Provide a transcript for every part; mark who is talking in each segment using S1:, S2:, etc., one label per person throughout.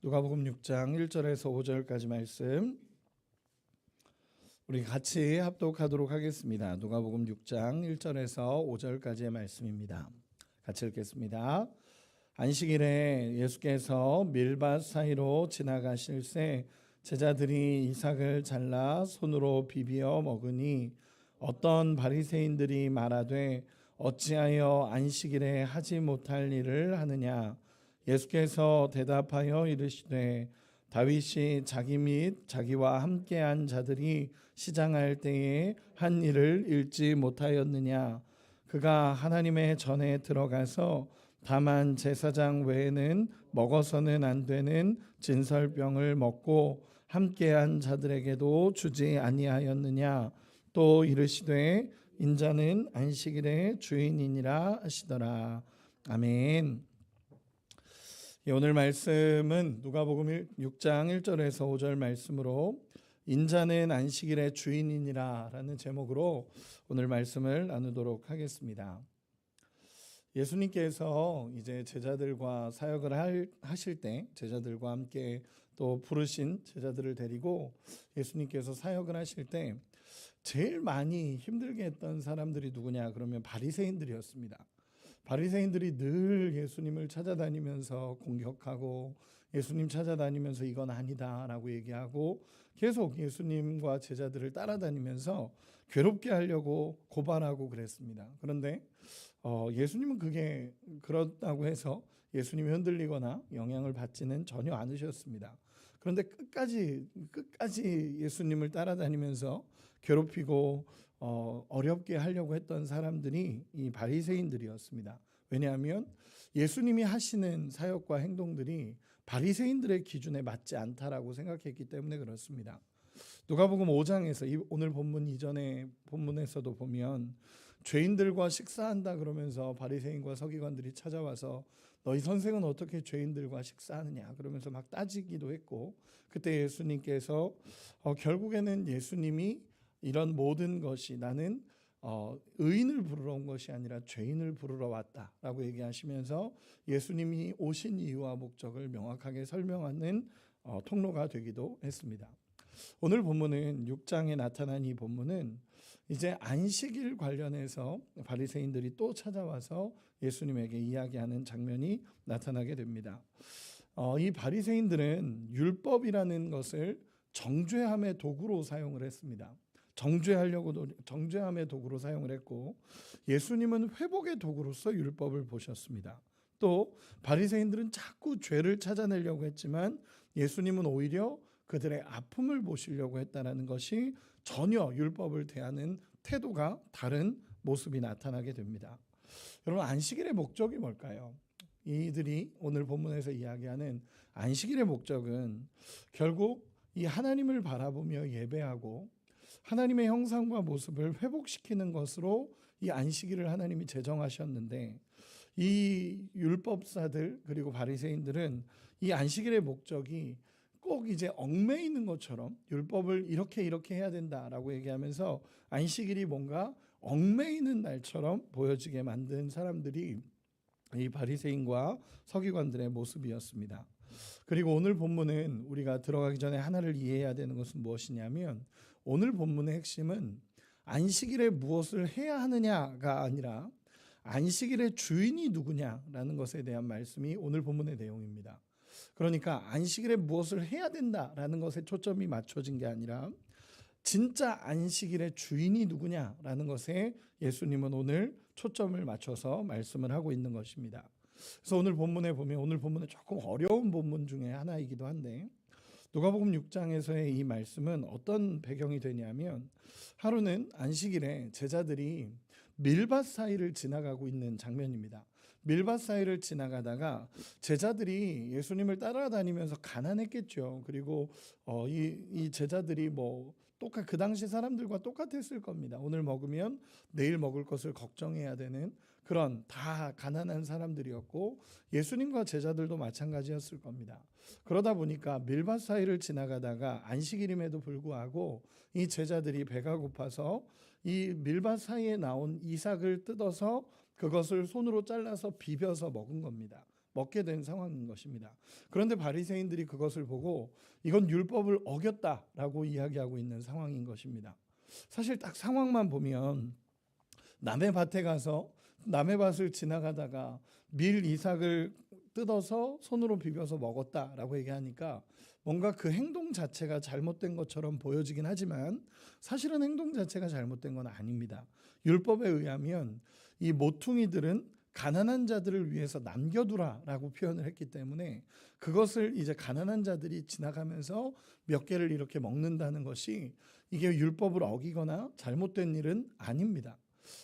S1: 누가복음 6장 1절에서 5절까지 말씀 우리 같이 합독하도록 하겠습니다. 누가복음 6장 1절에서 5절까지의 말씀입니다. 같이 읽겠습니다. 안식일에 예수께서 밀밭 사이로 지나가실새 제자들이 이삭을 잘라 손으로 비비어 먹으니 어떤 바리새인들이 말하되 어찌하여 안식일에 하지 못할 일을 하느냐. 예수께서 대답하여 이르시되 다윗이 자기 및 자기와 함께한 자들이 시장할 때에 한 일을 잃지 못하였느냐. 그가 하나님의 전에 들어가서 다만 제사장 외에는 먹어서는 안 되는 진설병을 먹고 함께한 자들에게도 주지 아니하였느냐. 또 이르시되 인자는 안식일의 주인이니라 하시더라. 아멘. 오늘 말씀은 누가복음 6장 1절에서 5절 말씀으로 인자는 안식일의 주인이니라 라는 제목으로 오늘 말씀을 나누도록 하겠습니다. 예수님께서 이제 제자들과 사역을 하실 때 제자들과 함께 또 부르신 제자들을 데리고 예수님께서 사역을 하실 때 제일 많이 힘들게 했던 사람들이 누구냐 그러면 바리새인들이었습니다. 바리새인들이 늘 예수님을 찾아다니면서 공격하고 예수님 찾아다니면서 이건 아니다라고 얘기하고 계속 예수님과 제자들을 따라다니면서 괴롭게 하려고 고발하고 그랬습니다. 그런데 예수님은 그게 그렇다고 해서 예수님이 흔들리거나 영향을 받지는 전혀 않으셨습니다. 그런데 끝까지 예수님을 따라다니면서 괴롭히고 어렵게 하려고 했던 사람들이 이 바리새인들이었습니다. 왜냐하면 예수님이 하시는 사역과 행동들이 바리새인들의 기준에 맞지 않다라고 생각했기 때문에 그렇습니다. 누가복음 5장에서 오늘 본문 이전의 본문에서도 보면 죄인들과 식사한다 그러면서 바리새인과 서기관들이 찾아와서 너희 선생은 어떻게 죄인들과 식사하느냐 그러면서 막 따지기도 했고, 그때 예수님께서 결국에는 예수님이 이런 모든 것이 나는 의인을 부르러 온 것이 아니라 죄인을 부르러 왔다라고 얘기하시면서 예수님이 오신 이유와 목적을 명확하게 설명하는 통로가 되기도 했습니다. 오늘 본문은 6장에 나타난 이 본문은 이제 안식일 관련해서 바리새인들이 또 찾아와서 예수님에게 이야기하는 장면이 나타나게 됩니다. 이 바리새인들은 율법이라는 것을 정죄함의 도구로 사용을 했습니다. 정죄함의 도구로 사용을 했고, 예수님은 회복의 도구로서 율법을 보셨습니다. 또 바리새인들은 자꾸 죄를 찾아내려고 했지만 예수님은 오히려 그들의 아픔을 보시려고 했다는 것이 전혀 율법을 대하는 태도가 다른 모습이 나타나게 됩니다. 여러분, 안식일의 목적이 뭘까요? 이들이 오늘 본문에서 이야기하는 안식일의 목적은 결국 이 하나님을 바라보며 예배하고 하나님의 형상과 모습을 회복시키는 것으로 이 안식일을 하나님이 제정하셨는데, 이 율법사들 그리고 바리새인들은 이 안식일의 목적이 꼭 이제 얽매이는 것처럼 율법을 이렇게 해야 된다라고 얘기하면서 안식일이 뭔가 얽매이는 날처럼 보여지게 만든 사람들이 이 바리새인과 서기관들의 모습이었습니다. 그리고 오늘 본문은 우리가 들어가기 전에 하나를 이해해야 되는 것은 무엇이냐면, 오늘 본문의 핵심은 안식일에 무엇을 해야 하느냐가 아니라 안식일의 주인이 누구냐라는 것에 대한 말씀이 오늘 본문의 내용입니다. 그러니까 안식일에 무엇을 해야 된다라는 것에 초점이 맞춰진 게 아니라 진짜 안식일의 주인이 누구냐라는 것에 예수님은 오늘 초점을 맞춰서 말씀을 하고 있는 것입니다. 그래서 오늘 본문에 보면 오늘 본문은 조금 어려운 본문 중에 하나이기도 한데, 누가복음 6장에서의 이 말씀은 어떤 배경이 되냐면, 하루는 안식일에 제자들이 밀밭 사이를 지나가고 있는 장면입니다. 밀밭 사이를 지나가다가 제자들이 예수님을 따라다니면서 가난했겠죠. 그리고 이 제자들이 그 당시 사람들과 똑같았을 겁니다. 오늘 먹으면 내일 먹을 것을 걱정해야 되는 그런 다 가난한 사람들이었고, 예수님과 제자들도 마찬가지였을 겁니다. 그러다 보니까 밀밭 사이를 지나가다가 안식일임에도 불구하고 이 제자들이 배가 고파서 이 밀밭 사이에 나온 이삭을 뜯어서 그것을 손으로 잘라서 비벼서 먹은 겁니다. 먹게 된 상황인 것입니다. 그런데 바리새인들이 그것을 보고 이건 율법을 어겼다라고 이야기하고 있는 상황인 것입니다. 사실 딱 상황만 보면 남의 밭에 가서 남의 밭을 지나가다가 밀 이삭을 뜯어서 손으로 비벼서 먹었다라고 얘기하니까 뭔가 그 행동 자체가 잘못된 것처럼 보여지긴 하지만 사실은 행동 자체가 잘못된 건 아닙니다. 율법에 의하면 이 모퉁이들은 가난한 자들을 위해서 남겨두라라고 표현을 했기 때문에 그것을 이제 가난한 자들이 지나가면서 몇 개를 이렇게 먹는다는 것이 이게 율법을 어기거나 잘못된 일은 아닙니다.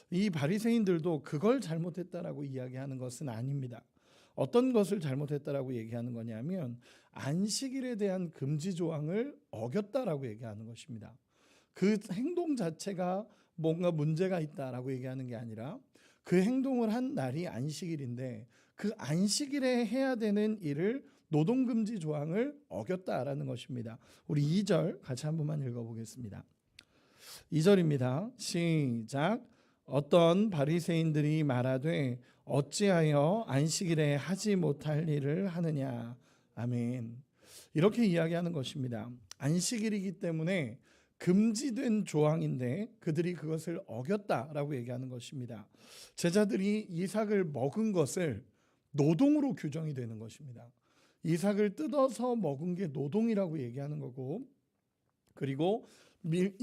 S1: 이 바리새인들도 그걸 잘못했다라고 이야기하는 것은 아닙니다. 어떤 것을 잘못했다라고 얘기하는 거냐면 안식일에 대한 금지 조항을 어겼다라고 얘기하는 것입니다. 그 행동 자체가 뭔가 문제가 있다라고 얘기하는 게 아니라 그 행동을 한 날이 안식일인데 그 안식일에 해야 되는 일을 노동금지 조항을 어겼다라는 것입니다. 우리 2절 같이 한 번만 읽어보겠습니다. 2절입니다. 시작. 어떤 바리새인들이 말하되 어찌하여 안식일에 하지 못할 일을 하느냐. 아멘. 이렇게 이야기하는 것입니다. 안식일이기 때문에 금지된 조항인데 그들이 그것을 어겼다라고 얘기하는 것입니다. 제자들이 이삭을 먹은 것을 노동으로 규정이 되는 것입니다. 이삭을 뜯어서 먹은 게 노동이라고 얘기하는 거고, 그리고 밀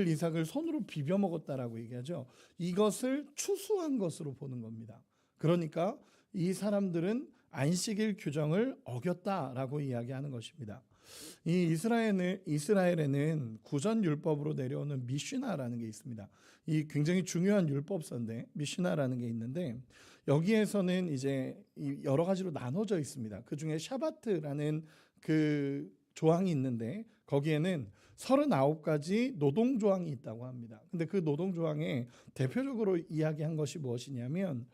S1: 이삭을 손으로 비벼 먹었다라고 얘기하죠. 이것을 추수한 것으로 보는 겁니다. 그러니까 이 사람들은 안식일 규정을 어겼다라고 이야기하는 것입니다. 이 이스라엘에는 구전 율법으로 내려오는 미슈나라는 게 있습니다. 이 굉장히 중요한 율법서인데 미슈나라는 게 있는데 여기에서는 이제 여러 가지로 나눠져 있습니다. 그 중에 샤바트라는 그 조항이 있는데 거기에는 39가지 노동 조항이 있다고 합니다. 근데 그 노동 조항에 대표적으로 이야기한 것이 무엇이냐면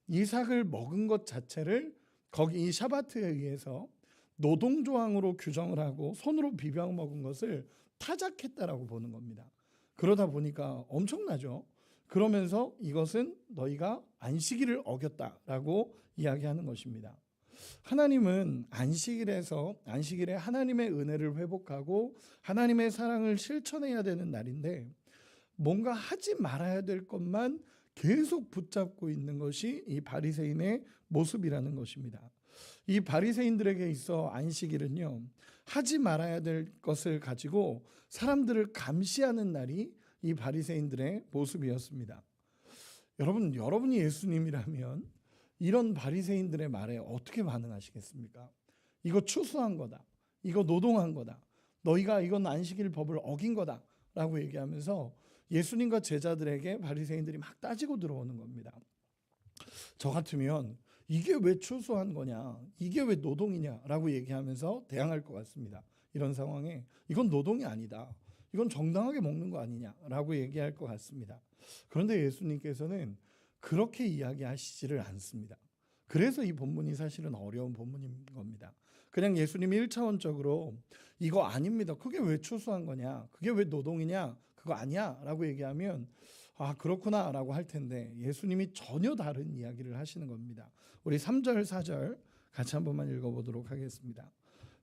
S1: 이삭을 먹은 것 자체를 거기 이 샤바트에 의해서 노동 조항으로 규정을 하고 손으로 비벼 먹은 것을 타작했다라고 보는 겁니다. 그러다 보니까 엄청나죠. 그러면서 이것은 너희가 안식일을 어겼다라고 이야기하는 것입니다. 하나님은 안식일에 하나님의 은혜를 회복하고 하나님의 사랑을 실천해야 되는 날인데 뭔가 하지 말아야 될 것만 계속 붙잡고 있는 것이 이 바리새인의 모습이라는 것입니다. 이 바리새인들에게 있어 안식일은요, 하지 말아야 될 것을 가지고 사람들을 감시하는 날이 이 바리새인들의 모습이었습니다. 여러분이 예수님이라면 이런 바리새인들의 말에 어떻게 반응하시겠습니까? 이거 추수한 거다. 이거 노동한 거다. 너희가 이건 안식일 법을 어긴 거다라고 얘기하면서 예수님과 제자들에게 바리새인들이 막 따지고 들어오는 겁니다. 저 같으면 이게 왜 추수한 거냐, 이게 왜 노동이냐라고 얘기하면서 대항할 것 같습니다. 이런 상황에 이건 노동이 아니다, 이건 정당하게 먹는 거 아니냐라고 얘기할 것 같습니다. 그런데 예수님께서는 그렇게 이야기하시지를 않습니다. 그래서 이 본문이 사실은 어려운 본문인 겁니다. 그냥 예수님이 1차원적으로 이거 아닙니다, 그게 왜 추수한 거냐, 그게 왜 노동이냐, 그거 아니야 라고 얘기하면 아 그렇구나 라고 할 텐데 예수님이 전혀 다른 이야기를 하시는 겁니다. 우리 3절 4절 같이 한 번만 읽어보도록 하겠습니다.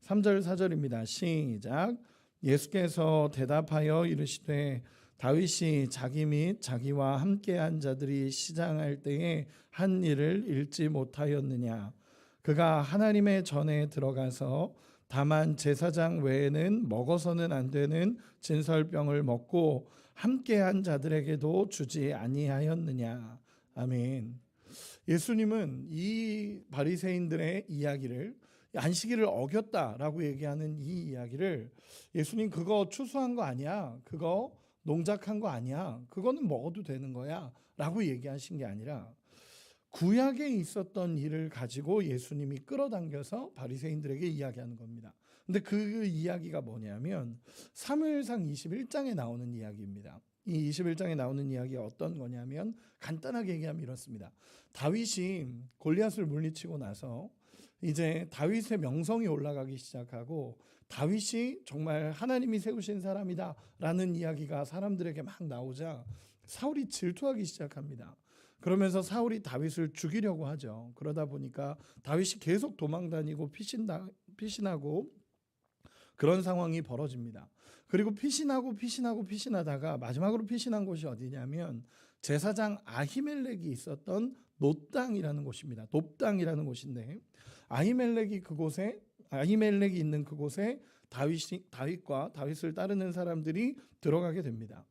S1: 3절 4절입니다. 시작. 예수께서 대답하여 이르시되 다윗이 자기 및 자기와 함께한 자들이 시장할 때에 한 일을 잃지 못하였느냐. 그가 하나님의 전에 들어가서 다만 제사장 외에는 먹어서는 안 되는 진설병을 먹고 함께한 자들에게도 주지 아니하였느냐. 아멘. 예수님은 이 바리새인들의 이야기를 안식일을 어겼다라고 얘기하는 이 이야기를 예수님 그거 추수한 거 아니야, 그거 농작한 거 아니야, 그거는 먹어도 되는 거야 라고 얘기하신 게 아니라 구약에 있었던 일을 가지고 예수님이 끌어당겨서 바리새인들에게 이야기하는 겁니다. 근데 그 이야기가 뭐냐면 사무엘상 21장에 나오는 이야기입니다. 이 21장에 나오는 이야기가 어떤 거냐면 간단하게 얘기하면 이렇습니다. 다윗이 골리앗을 물리치고 나서 이제 다윗의 명성이 올라가기 시작하고 다윗이 정말 하나님이 세우신 사람이다 라는 이야기가 사람들에게 막 나오자 사울이 질투하기 시작합니다. 그러면서 사울이 다윗을 죽이려고 하죠. 그러다 보니까 다윗이 계속 도망다니고 피신하고 그런 상황이 벌어집니다. 그리고 피신하다가 마지막으로 피신한 곳이 어디냐면 제사장 아히멜렉이 있었던 놋땅이라는 곳입니다. 놋땅이라는 곳인데 아히멜렉이 있는 그곳에 다윗과 다윗을 따르는 사람들이 들어가게 됩니다.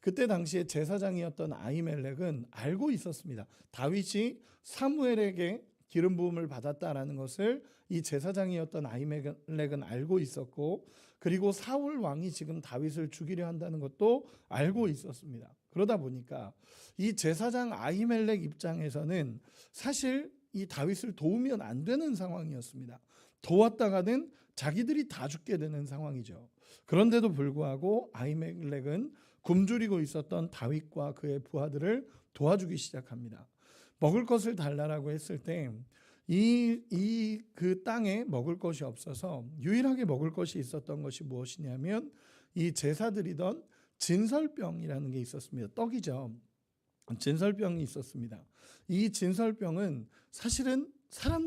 S1: 그때 당시에 제사장이었던 아히멜렉은 알고 있었습니다. 다윗이 사무엘에게 기름 부음을 받았다라는 것을 이 제사장이었던 아히멜렉은 알고 있었고, 그리고 사울 왕이 지금 다윗을 죽이려 한다는 것도 알고 있었습니다. 그러다 보니까 이 제사장 아히멜렉 입장에서는 사실 이 다윗을 도우면 안 되는 상황이었습니다. 도왔다가는 자기들이 다 죽게 되는 상황이죠. 그런데도 불구하고 아히멜렉은 굶주리고 있었던 다윗과 그의 부하들을 도와주기 시작합니다. 먹을 것을 달라고 했을 때 그 땅에 먹을 것이 없어서 유일하게 먹을 것이 있었던 것이 무엇이냐면 이 제사드리던 진설병이라는 게 있었습니다. 떡이죠. 진설병이 있었습니다. 이 진설병은 사실은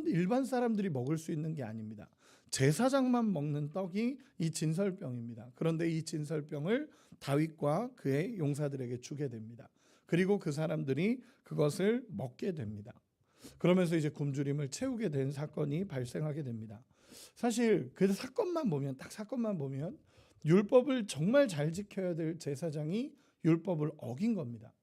S1: 일반 사람들이 먹을 수 있는 게 아닙니다. 제사장만 먹는 떡이 이 진설병입니다. 그런데 이 진설병을 다윗과 그의 용사들에게 주게 됩니다. 그리고 그 사람들이 그것을 먹게 됩니다. 그러면서 이제 굶주림을 채우게 된 사건이 발생하게 됩니다. 사실 그 사건만 보면 율법을 정말 잘 지켜야 될 제사장이 율법을 어긴 겁니다.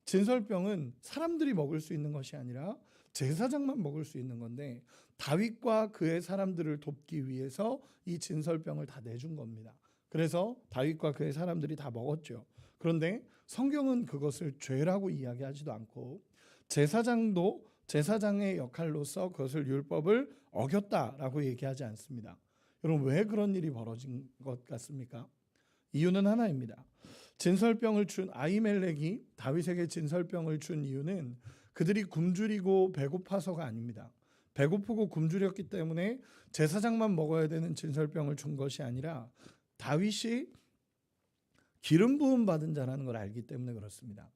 S1: 진설병은 사람들이 먹을 수 있는 것이 아니라 제사장만 먹을 수 있는 건데 다윗과 그의 사람들을 돕기 위해서 이 진설병을 다 내준 겁니다. 그래서 다윗과 그의 사람들이 다 먹었죠. 그런데 성경은 그것을 죄라고 이야기하지도 않고 제사장의 역할로서 그것을 율법을 어겼다라고 얘기하지 않습니다. 여러분, 왜 그런 일이 벌어진 것 같습니까? 이유는 하나입니다. 아히멜렉이 다윗에게 진설병을 준 이유는 그들이 굶주리고 배고파서가 아닙니다. 배고프고 굶주렸기 때문에 제사장만 먹어야 되는 진설병을 준 것이 아니라 다윗이 기름 부음 받은 자라는 걸 알기 때문에 그렇습니다.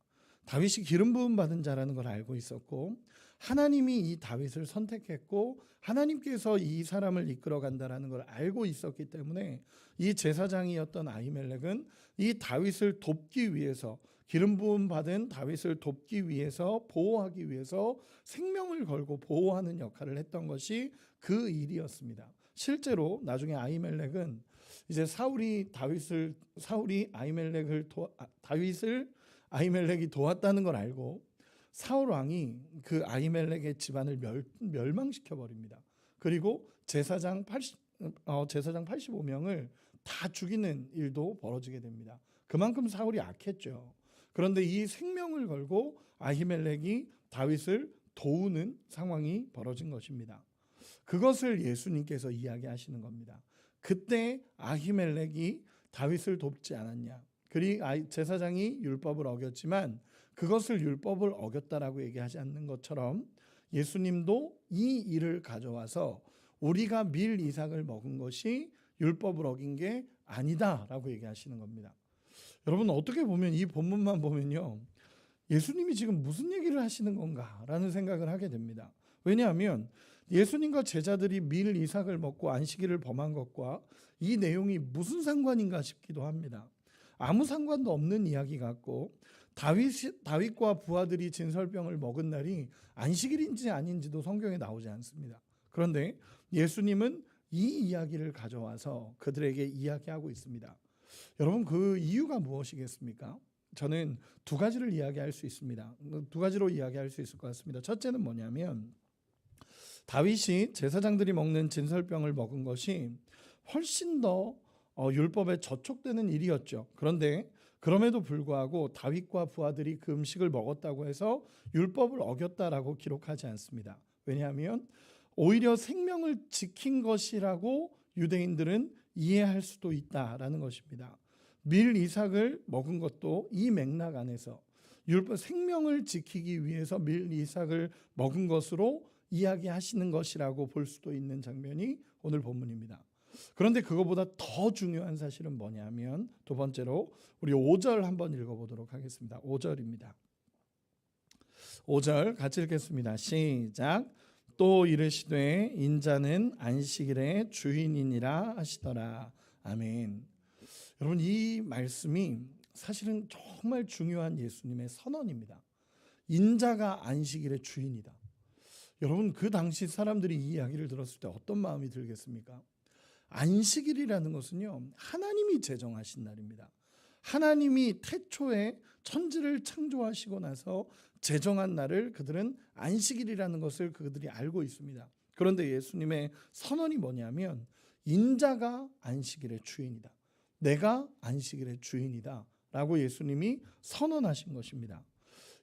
S1: 다윗이 기름 부음 받은 자라는 걸 알고 있었고, 하나님이 이 다윗을 선택했고 하나님께서 이 사람을 이끌어 간다라는 걸 알고 있었기 때문에 이 제사장이었던 아히멜렉은 이 다윗을 돕기 위해서, 기름 부음 받은 다윗을 돕기 위해서, 보호하기 위해서 생명을 걸고 보호하는 역할을 했던 것이 그 일이었습니다. 실제로 나중에 아히멜렉은 이제 아히멜렉이 도왔다는 걸 알고 사울 왕이 그 아히멜렉의 집안을 멸망시켜 버립니다. 그리고 제사장 85명을 다 죽이는 일도 벌어지게 됩니다. 그만큼 사울이 악했죠. 그런데 이 생명을 걸고 아히멜렉이 다윗을 도우는 상황이 벌어진 것입니다. 그것을 예수님께서 이야기하시는 겁니다. 그때 아히멜렉이 다윗을 돕지 않았냐. 그리고 제사장이 율법을 어겼지만 그것을 율법을 어겼다라고 얘기하지 않는 것처럼 예수님도 이 일을 가져와서 우리가 밀 이삭을 먹은 것이 율법을 어긴 게 아니다라고 얘기하시는 겁니다. 여러분, 어떻게 보면 이 본문만 보면요, 예수님이 지금 무슨 얘기를 하시는 건가라는 생각을 하게 됩니다. 왜냐하면 예수님과 제자들이 밀 이삭을 먹고 안식일을 범한 것과 이 내용이 무슨 상관인가 싶기도 합니다. 아무 상관도 없는 이야기 같고, 다윗과 부하들이 진설병을 먹은 날이 안식일인지 아닌지도 성경에 나오지 않습니다. 그런데 예수님은 이 이야기를 가져와서 그들에게 이야기하고 있습니다. 여러분, 그 이유가 무엇이겠습니까? 저는 두 가지를 이야기할 수 있습니다. 두 가지로 이야기할 수 있을 것 같습니다. 첫째는 뭐냐면, 다윗이 제사장들이 먹는 진설병을 먹은 것이 훨씬 더 율법에 저촉되는 일이었죠. 그런데 그럼에도 불구하고 다윗과 부하들이 그 음식을 먹었다고 해서 율법을 어겼다라고 기록하지 않습니다. 왜냐하면 오히려 생명을 지킨 것이라고 유대인들은 이해할 수도 있다라는 것입니다. 밀 이삭을 먹은 것도 이 맥락 안에서 생명을 지키기 위해서 밀 이삭을 먹은 것으로 이야기하시는 것이라고 볼 수도 있는 장면이 오늘 본문입니다. 그런데 그거보다 더 중요한 사실은 뭐냐면, 두 번째로 우리 5절 한번 읽어보도록 하겠습니다. 5절입니다. 5절 같이 읽겠습니다. 시작. 또 이르시되 인자는 안식일의 주인이니라 하시더라. 아멘. 여러분, 이 말씀이 사실은 정말 중요한 예수님의 선언입니다. 인자가 안식일의 주인이다. 여러분, 그 당시 사람들이 이 이야기를 들었을 때 어떤 마음이 들겠습니까? 안식일이라는 것은요, 하나님이 제정하신 날입니다. 하나님이 태초에 천지를 창조하시고 나서 제정한 날을 그들은 안식일이라는 것을 그들이 알고 있습니다. 그런데 예수님의 선언이 뭐냐면 인자가 안식일의 주인이다. 내가 안식일의 주인이다 라고 예수님이 선언하신 것입니다.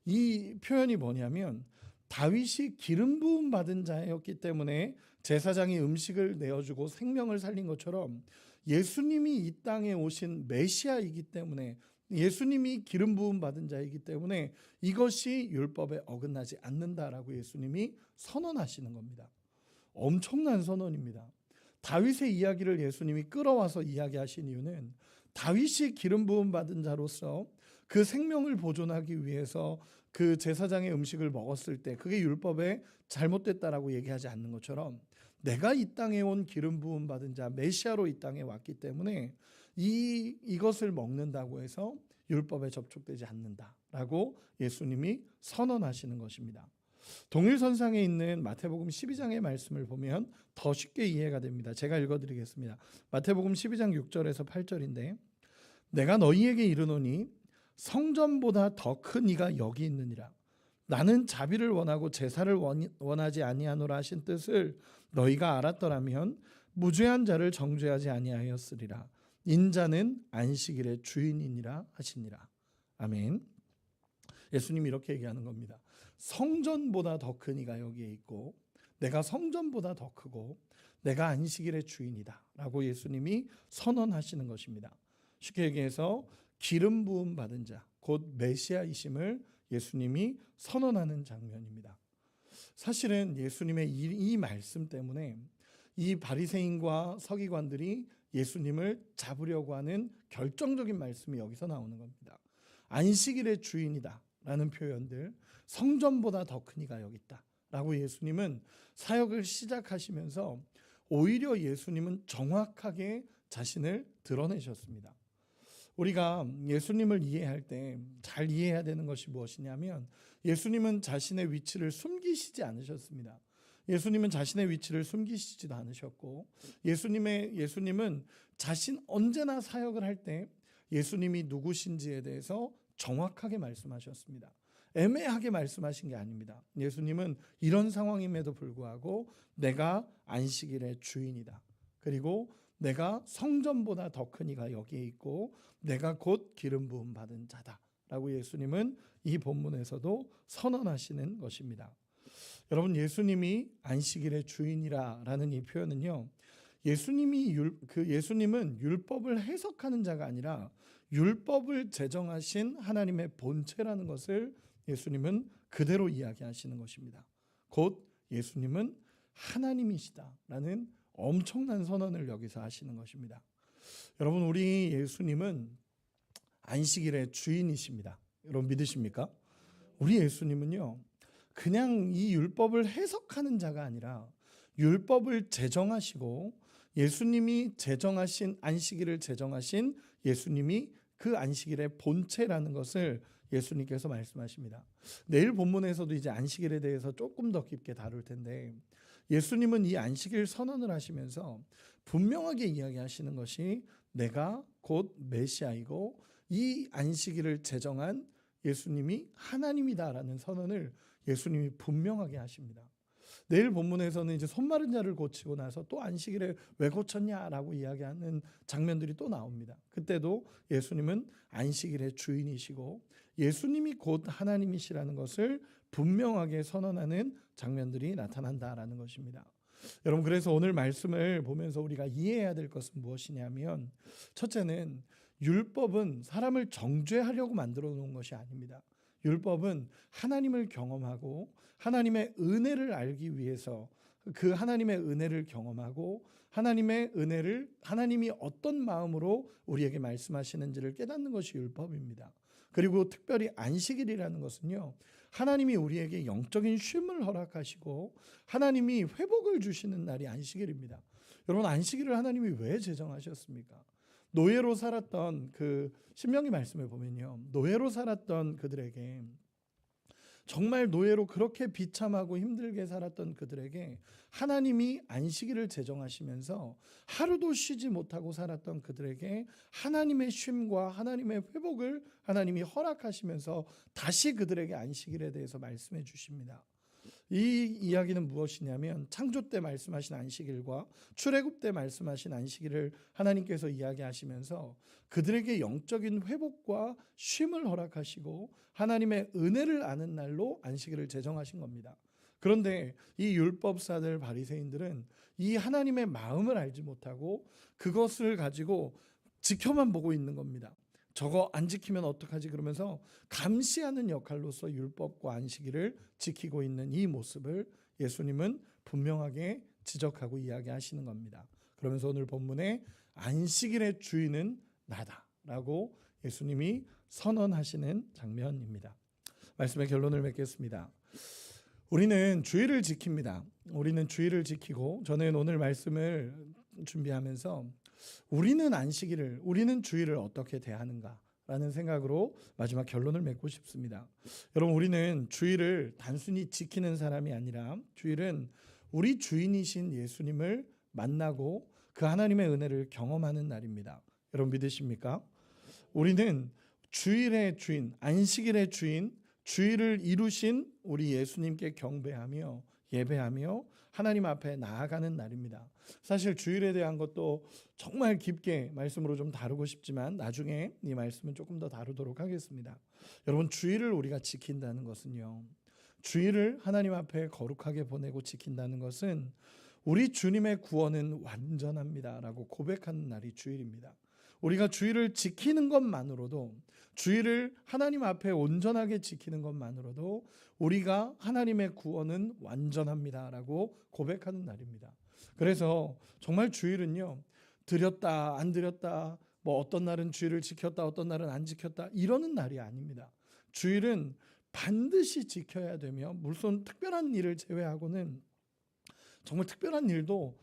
S1: 이 표현이 뭐냐면 다윗이 기름 부음 받은 자였기 때문에 제사장이 음식을 내어주고 생명을 살린 것처럼 예수님이 이 땅에 오신 메시아이기 때문에, 예수님이 기름 부음 받은 자이기 때문에 이것이 율법에 어긋나지 않는다라고 예수님이 선언하시는 겁니다. 엄청난 선언입니다. 다윗의 이야기를 예수님이 끌어와서 이야기하신 이유는 다윗이 기름 부음 받은 자로서 그 생명을 보존하기 위해서 그 제사장의 음식을 먹었을 때 그게 율법에 잘못됐다라고 얘기하지 않는 것처럼 내가 이 땅에 온 기름 부음 받은 자 메시아로 이 땅에 왔기 때문에 이것을 먹는다고 해서 율법에 접촉되지 않는다라고 예수님이 선언하시는 것입니다. 동일선상에 있는 마태복음 12장의 말씀을 보면 더 쉽게 이해가 됩니다. 제가 읽어드리겠습니다. 마태복음 12장 6절에서 8절인데 내가 너희에게 이르노니 성전보다 더 큰 이가 여기 있느니라. 나는 자비를 원하고 제사를 원하지 아니하노라 하신 뜻을 너희가 알았더라면 무죄한 자를 정죄하지 아니하였으리라. 인자는 안식일의 주인이니라 하시니라. 아멘. 예수님이 이렇게 얘기하는 겁니다. 성전보다 더 큰 이가 여기에 있고 내가 성전보다 더 크고 내가 안식일의 주인이다 라고 예수님이 선언하시는 것입니다. 쉽게 얘기해서 기름 부음 받은 자, 곧 메시아이심을 예수님이 선언하는 장면입니다. 사실은 예수님의 이 말씀 때문에 이 바리새인과 서기관들이 예수님을 잡으려고 하는 결정적인 말씀이 여기서 나오는 겁니다. 안식일의 주인이다 라는 표현들, 성전보다 더 큰 이가 여기 있다 라고 예수님은 사역을 시작하시면서 오히려 예수님은 정확하게 자신을 드러내셨습니다. 우리가 예수님을 이해할 때 잘 이해해야 되는 것이 무엇이냐면 예수님은 자신의 위치를 숨기시지 않으셨습니다. 예수님은 자신의 위치를 숨기시지도 않으셨고 예수님은 언제나 사역을 할 때 예수님이 누구신지에 대해서 정확하게 말씀하셨습니다. 애매하게 말씀하신 게 아닙니다. 예수님은 이런 상황임에도 불구하고 내가 안식일의 주인이다. 그리고 내가 성전보다 더 큰 이가 여기에 있고 내가 곧 기름 부음 받은 자다 라고 예수님은 이 본문에서도 선언하시는 것입니다. 여러분, 예수님이 안식일의 주인이라는 이 표현은요, 예수님은 율법을 해석하는 자가 아니라 율법을 제정하신 하나님의 본체라는 것을 예수님은 그대로 이야기하시는 것입니다. 곧 예수님은 하나님이시다라는 엄청난 선언을 여기서 하시는 것입니다. 여러분, 우리 예수님은 안식일의 주인이십니다. 여러분 믿으십니까? 우리 예수님은요, 그냥 이 율법을 해석하는 자가 아니라 율법을 제정하시고 예수님이 제정하신 안식일을 제정하신 예수님이 그 안식일의 본체라는 것을 예수님께서 말씀하십니다. 내일 본문에서도 이제 안식일에 대해서 조금 더 깊게 다룰 텐데 예수님은 이 안식일 선언을 하시면서 분명하게 이야기하시는 것이 내가 곧 메시아이고 이 안식일을 제정한 예수님이 하나님이다라는 선언을 예수님이 분명하게 하십니다. 내일 본문에서는 이제 손 마른 자를 고치고 나서 또 안식일에 왜 고쳤냐라고 이야기하는 장면들이 또 나옵니다. 그때도 예수님은 안식일의 주인이시고 예수님이 곧 하나님이시라는 것을 분명하게 선언하는 장면들이 나타난다라는 것입니다. 여러분, 그래서 오늘 말씀을 보면서 우리가 이해해야 될 것은 무엇이냐면 첫째는 율법은 사람을 정죄하려고 만들어 놓은 것이 아닙니다. 율법은 하나님을 경험하고 하나님의 은혜를 알기 위해서 그 하나님의 은혜를 경험하고 하나님이 어떤 마음으로 우리에게 말씀하시는지를 깨닫는 것이 율법입니다. 그리고 특별히 안식일이라는 것은요, 하나님이 우리에게 영적인 쉼을 허락하시고 하나님이 회복을 주시는 날이 안식일입니다. 여러분, 안식일을 하나님이 왜 제정하셨습니까? 노예로 살았던 그 신명기 말씀에 보면요, 노예로 살았던 그들에게, 정말 노예로 그렇게 비참하고 힘들게 살았던 그들에게 하나님이 안식일을 제정하시면서 하루도 쉬지 못하고 살았던 그들에게 하나님의 쉼과 하나님의 회복을 하나님이 허락하시면서 다시 그들에게 안식일에 대해서 말씀해 주십니다. 이 이야기는 무엇이냐면, 창조 때 말씀하신 안식일과 출애굽 때 말씀하신 안식일을 하나님께서 이야기하시면서 그들에게 영적인 회복과 쉼을 허락하시고 하나님의 은혜를 아는 날로 안식일을 제정하신 겁니다. 그런데 이 율법사들 바리새인들은 이 하나님의 마음을 알지 못하고 그것을 가지고 지켜만 보고 있는 겁니다. 저거 안 지키면 어떡하지 그러면서 감시하는 역할로서 율법과 안식일을 지키고 있는 이 모습을 예수님은 분명하게 지적하고 이야기하시는 겁니다. 그러면서 오늘 본문에 안식일의 주인은 나다라고 예수님이 선언하시는 장면입니다. 말씀의 결론을 맺겠습니다. 우리는 주일을 지킵니다. 우리는 주일을 지키고, 저는 오늘 말씀을 준비하면서 우리는 안식일을, 우리는 주일을 어떻게 대하는가라는 생각으로 마지막 결론을 맺고 싶습니다. 여러분, 우리는 주일을 단순히 지키는 사람이 아니라 주일은 우리 주인이신 예수님을 만나고 그 하나님의 은혜를 경험하는 날입니다. 여러분, 믿으십니까? 우리는 주일의 주인, 안식일의 주인, 주일을 이루신 우리 예수님께 경배하며 예배하며 하나님 앞에 나아가는 날입니다. 사실 주일에 대한 것도 정말 깊게 말씀으로 좀 다루고 싶지만 나중에 이 말씀은 조금 더 다루도록 하겠습니다. 여러분, 주일을 우리가 지킨다는 것은요, 주일을 하나님 앞에 거룩하게 보내고 지킨다는 것은 우리 주님의 구원은 완전합니다라고 고백하는 날이 주일입니다. 우리가 주일을 지키는 것만으로도, 주일을 하나님 앞에 온전하게 지키는 것만으로도 우리가 하나님의 구원은 완전합니다라고 고백하는 날입니다. 그래서 정말 주일은요, 드렸다 안 드렸다, 뭐 어떤 날은 주일을 지켰다 어떤 날은 안 지켰다 이러는 날이 아닙니다. 주일은 반드시 지켜야 되며, 물론 특별한 일을 제외하고는 정말 특별한 일도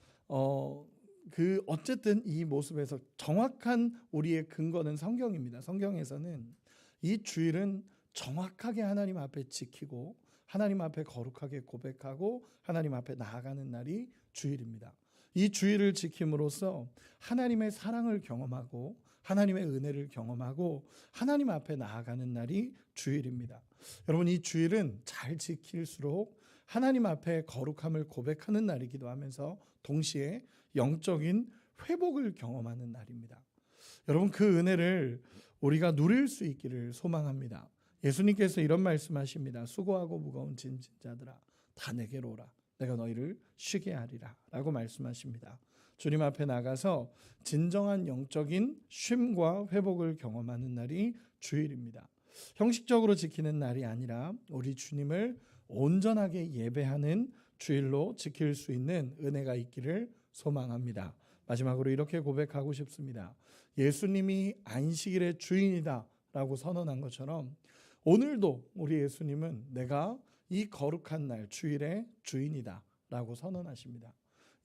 S1: 어쨌든 이 모습에서 정확한 우리의 근거는 성경입니다. 성경에서는 이 주일은 정확하게 하나님 앞에 지키고 하나님 앞에 거룩하게 고백하고 하나님 앞에 나아가는 날이 주일입니다. 이 주일을 지킴으로써 하나님의 사랑을 경험하고 하나님의 은혜를 경험하고 하나님 앞에 나아가는 날이 주일입니다. 여러분, 이 주일은 잘 지킬수록 하나님 앞에 거룩함을 고백하는 날이기도 하면서 동시에 영적인 회복을 경험하는 날입니다. 여러분, 그 은혜를 우리가 누릴 수 있기를 소망합니다. 예수님께서 이런 말씀하십니다. 수고하고 무거운 짐진 자들아, 다 내게로 오라. 내가 너희를 쉬게 하리라 라고 말씀하십니다. 주님 앞에 나가서 진정한 영적인 쉼과 회복을 경험하는 날이 주일입니다. 형식적으로 지키는 날이 아니라 우리 주님을 온전하게 예배하는 주일로 지킬 수 있는 은혜가 있기를 소망합니다. 마지막으로 이렇게 고백하고 싶습니다. 예수님이 안식일의 주인이다 라고 선언한 것처럼 오늘도 우리 예수님은 내가 이 거룩한 날 주일의 주인이다 라고 선언하십니다.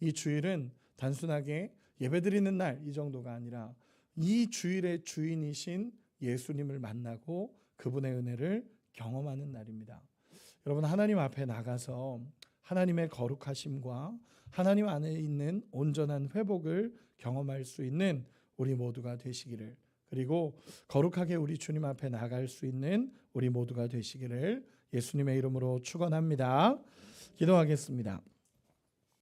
S1: 이 주일은 단순하게 예배드리는 날 이 정도가 아니라 이 주일의 주인이신 예수님을 만나고 그분의 은혜를 경험하는 날입니다. 여러분, 하나님 앞에 나가서 하나님의 거룩하심과 하나님 안에 있는 온전한 회복을 경험할 수 있는 우리 모두가 되시기를, 그리고 거룩하게 우리 주님 앞에 나갈 수 있는 우리 모두가 되시기를 예수님의 이름으로 축원합니다. 기도하겠습니다.